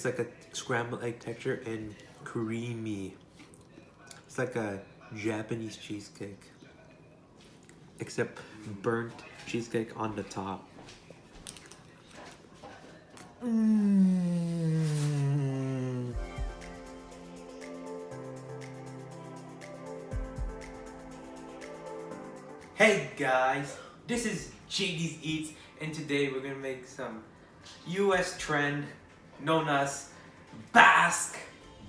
It's like a scrambled egg texture and creamy. It's like a Japanese cheesecake, except burnt cheesecake on the top. Hey guys, this is JdizzEats, and today we're gonna make some US trend known as BASQUE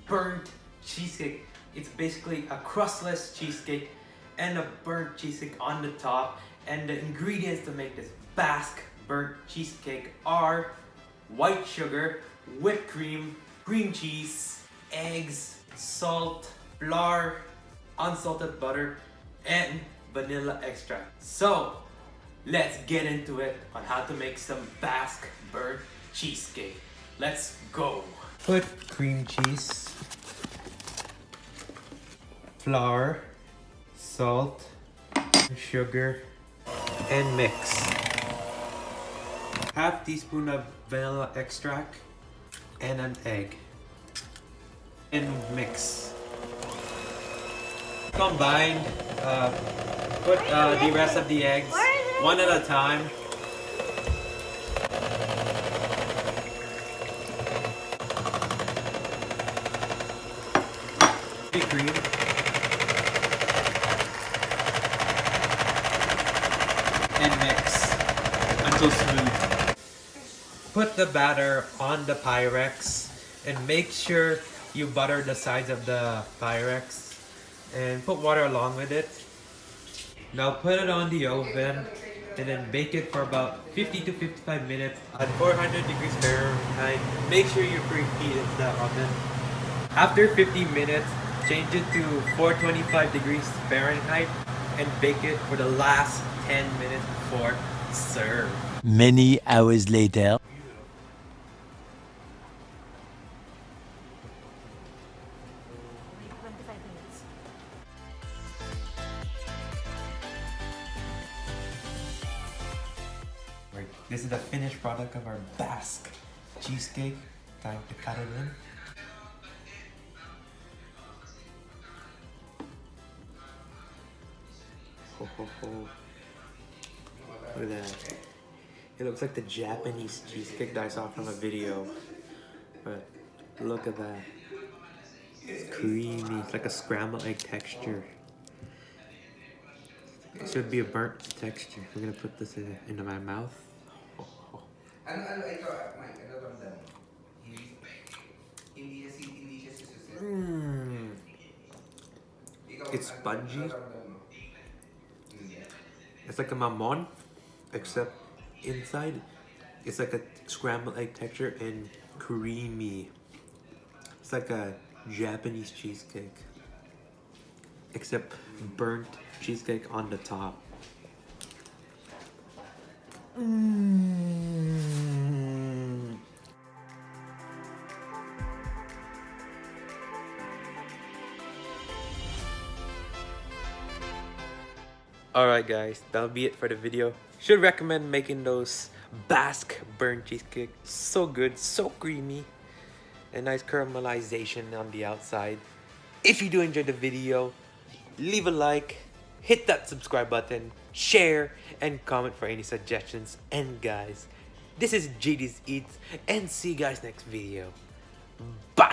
burnt cheesecake. It's basically a crustless cheesecake and a burnt cheesecake on the top. And the ingredients to make this BASQUE burnt cheesecake are white sugar, whipped cream, cream cheese, eggs, salt, flour, unsalted butter, and vanilla extract. So let's get into it on how to make some BASQUE burnt cheesecake. Let's go. Put cream cheese, flour, salt, sugar, and mix. Half teaspoon of vanilla extract and an egg. And mix. Combine. Put the rest of the eggs one at a time. Cream. And mix until smooth. Put the batter on the Pyrex and make sure you butter the sides of the Pyrex and put water along with it. Now put it on the oven and then bake it for about 50 to 55 minutes at 400 degrees Fahrenheit. Make sure you preheat the oven. After 50 minutes, change it to 425 degrees Fahrenheit and bake it for the last 10 minutes before serve. Many hours later. This is the finished product of our BASQUE cheesecake. Time to cut it in. Ho, ho, ho. Look at that. It looks like the Japanese cheesecake that I saw from a video. But look at that. It's creamy. It's like a scrambled egg texture. It should be a burnt texture. We're gonna put this into my mouth. It's spongy. It's like a mamon, except inside it's like a scrambled egg texture and creamy. It's like a Japanese cheesecake, except burnt cheesecake on the top. Alright guys, that'll be it for the video. Should recommend making those BASQUE burnt cheesecake. So good, so creamy, and nice caramelization on the outside. If you do enjoy the video, leave a like, hit that subscribe button, share, and comment for any suggestions. And guys, this is JdizzEats, and see you guys next video. Bye!